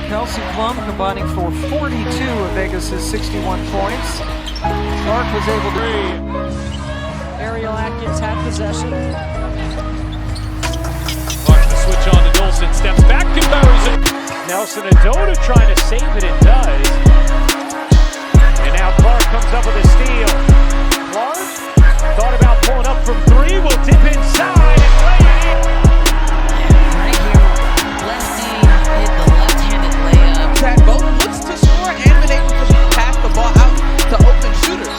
Kelsey Plum combining for 42 of Vegas's 61 points. Clark was able to... Ariel Atkins had possession. Clark the switch on to Dolson, steps back to Bowser. Nelson Adota trying to save it and does. And now Clark comes up with a steal. Clark thought about pulling up from three, will dip inside and lay it in. Right here, lefty hit the left-handed layup. That both looks to score and been able to pass the ball out to open shooters.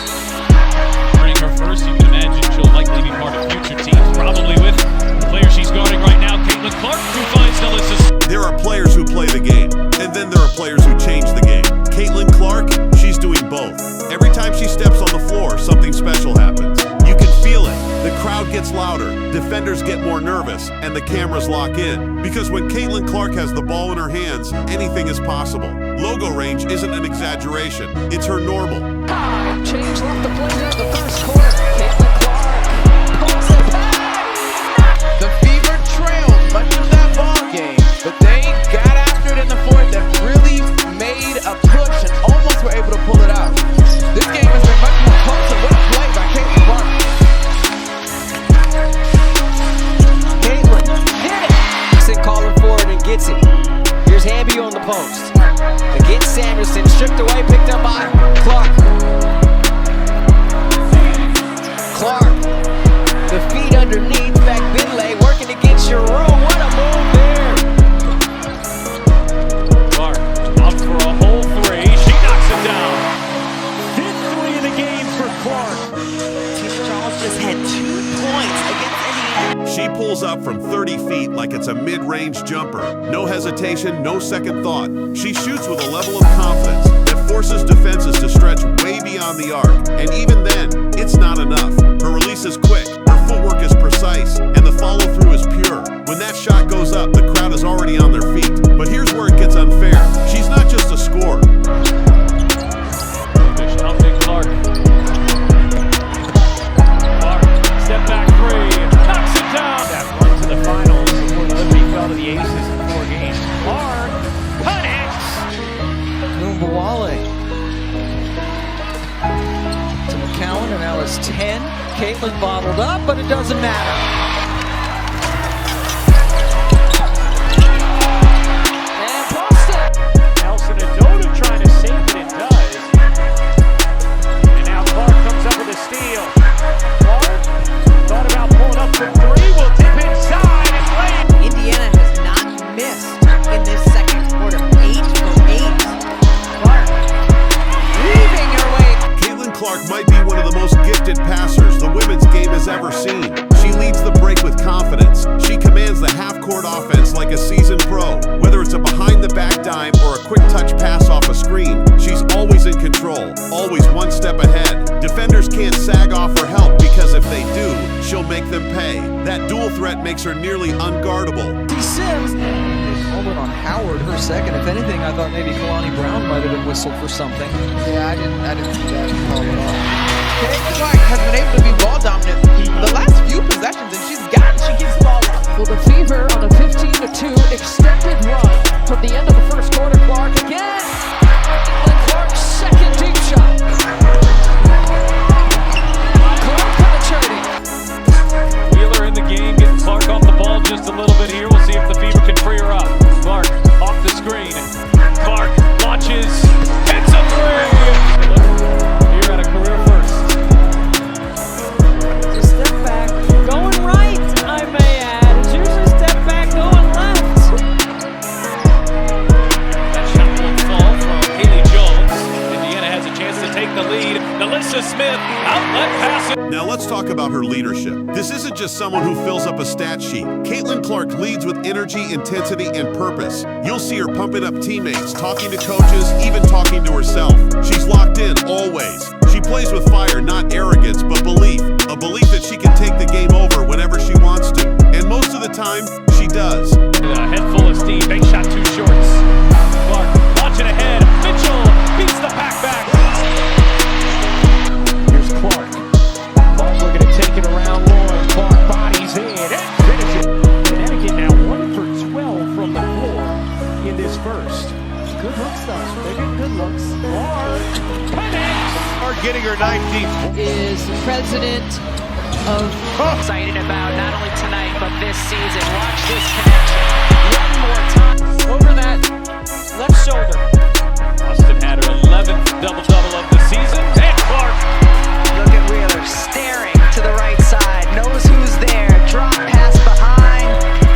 Bring her first, you can imagine she'll likely be part of future teams, probably with the player she's guarding right now, Caitlin Clark, who finds Nellis. There are players who play the game, and then there are players who change the game. Caitlin Clark, she's doing both. Every time she steps on the floor, something special happens. You can feel it. The crowd gets louder, defenders get more nervous, and the cameras lock in. Because when Caitlin Clark has the ball in her hands, anything is possible. Logo range isn't an exaggeration. It's her normal. Change left the play in the first quarter. Caitlin Clark pulls it back. The Fever trailed much of that ball game, but they got after it in the fourth and really made a push and almost were able to pull it out. This game has been much more closer. What a play by Caitlin Clark. Caitlin hit it. Samuelson calling for it and gets it. Here's Hamby on the post. Against Samuelson, stripped away, picked up by Clark. Clark, the feet underneath, back Binley, working against your room. What a move there. Clark up for a whole three. She knocks it down. Fifth three in the game for Clark. Team Charles just had 2 points against Indiana. She pulls up from 30 feet like it's a mid-range jumper. No hesitation, no second thought. She shoots with a level of confidence that forces defenses to stretch way beyond the arc. And even then, it's not enough. Her release is quick, her footwork is precise, and the follow-through is pure. When that shot goes up, the crowd is already on their feet. But here's where it gets unfair. She's not just a scorer. Clark. Clark, step back three, knocks it down. That run to the finals before the Liberty fell to the Aces in 4 games. Clark connects. Numbawale to McCowan, and now it's 10. Caitlin bottled up, but it doesn't matter. And Boston. Nelson Adota trying to save it and does. And now Clark comes up with a steal. Clark thought about pulling up from three, will dip inside and lay it. Indiana has not missed in this second quarter. 8 for 8. Clark weaving her way. Caitlin Clark might be one of the most gifted passers the women's game has ever seen. She leads the break with confidence. She commands the half-court offense like a seasoned pro. Whether it's a behind-the-back dime or a quick-touch pass off a screen, she's always in control, always one step ahead. Defenders can't sag off her help because if they do, she'll make them pay. That dual threat makes her nearly unguardable. Sims called it on Howard, her second. If anything, I thought maybe Kalani Brown might have been whistled for something. Yeah, I didn't see that call at all. Caitlin Clark has been able to be ball dominant the last few possessions, and she gives the ball up. Well, the Fever on a 15-2 extended run from the end of the first quarter. Clark again. And Clark's second deep shot. Clark penetrating. Wheeler in the game, getting Clark off the ball just a little bit here. We'll see if the Fever can free her up. Clark off the screen. Clark launches, hits a three. Here at a career first. Just step back, going right, I may add. It's usually step back, going left. That shot won't fall from Haley Jones. Indiana has a chance to take the lead. Melissa Smith, outlet pass. Now let's talk about her leadership. This isn't just someone who fills up a stat sheet. Caitlin Clark leads with energy, intensity, and purpose. You'll see her pumping up teammates, talking to coaches, even talking to herself. She's locked in, always. She plays with fire, not arrogance, but belief. A belief that she can take the game over whenever she wants to. And most of the time, she does. A head full of steam, bank shot too shorts. Clark launching ahead. Mitchell beats the pack back. Here's Clark. Clark looking to take it around Lauren. Clark bodies in and finishes. Connecticut now 1 for 12 from the floor in this first. Good looks, though. They get good looks. Are getting her 19th. Is president of Excited about not only tonight but this season. Watch this connection one more time. over that left shoulder. Austin had her 11th double-double of the season. And Clark. Look at Wheeler staring to the right side. Knows who's there. Drop pass behind.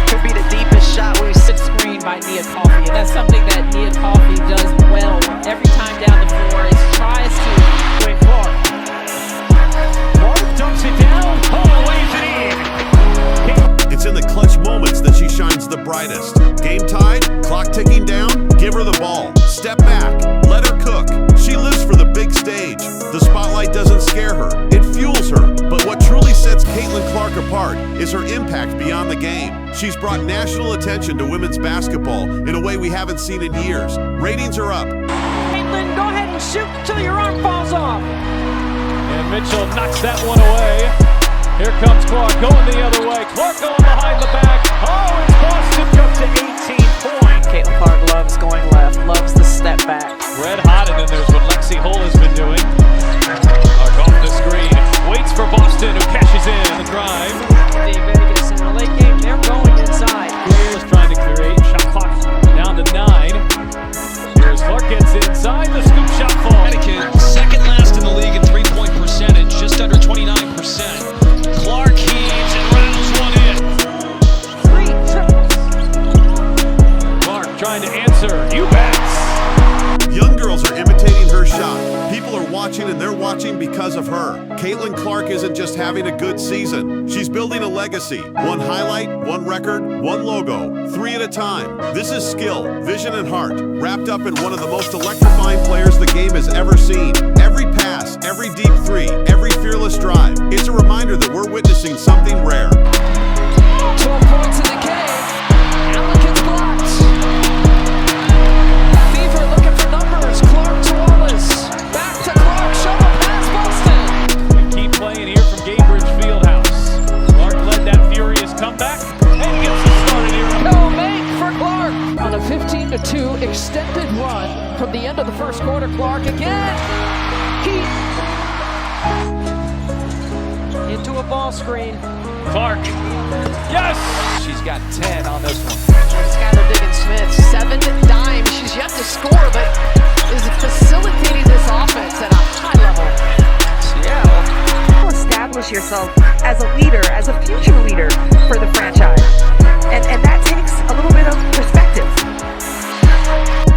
Could be the deepest shot we've seen. Screen by Nia Coffey, and that's something that Nia Coffey does well every time down the floor. Is tries to Wait, Clark. Clark dumps it down. Oh, lays it in. It's in the clutch moments that she shines the brightest. Game tied, clock ticking down, give her the ball. Step back, let her cook. She lives for the big stage. The spotlight doesn't scare her, it fuels her. But what truly sets Caitlin Clark apart is her impact beyond the game. She's brought national attention to women's basketball in a way we haven't seen in years. Ratings are up. Caitlin, go ahead and shoot till your arm falls off. And Mitchell knocks that one away. Here comes Clark going the other way. Clark going behind the back. Oh, it's Boston up to 18 points. Caitlin Clark loves going left. Loves the step back. Red hot, and then there's what Lexi Hull has been doing. Clark off the screen. Waits for Boston, who cashes in the drive. The Vegas in the late game, they're going inside. Greer is trying to create. Shot clock down to 9. Here's Clark gets inside. The scoop shot falls. Connecticut, second last in the league in three-point percentage, just under 29%. Clark heaves and rattles one in. 3 triples. Clark trying to answer. You bet. Young girls are imitating her shot. People are watching, and they're watching because of her. Caitlin Clark isn't just having a good season. She's building a legacy. One highlight, one record, one logo, 3 at a time. This is skill, vision, and heart, wrapped up in one of the most electrifying players the game has ever seen. Every pass, every deep three, every fearless drive. It's a reminder that we're witnessing something rare. 12 points in the game. Allen gets blocked. Beaver looking for numbers. Clark to Wallace. Back to Clark. Shuttle pass Boston. We keep playing here from Gaybridge Fieldhouse. Clark led that furious comeback and gets it started here. No make for Clark. On a 15-2 extended run from the end of the first quarter. Clark again. Heat. Into a ball screen. Clark. Yes! She's got 10 on this one. Skylar Diggins-Smith, 7 dimes. She's yet to score, but is facilitating this offense at a high level. Establish yourself as a leader, as a future leader for the franchise. And that takes a little bit of perspective.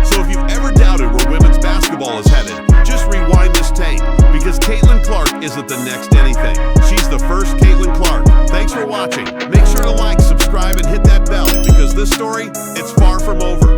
So if you've ever doubted where women's basketball is headed, just rewind this tape, because Caitlin Clark isn't the next anything. She's the first Caitlin Clark. Thanks for watching. Make sure to like, subscribe, and hit that bell, because this story, it's far from over.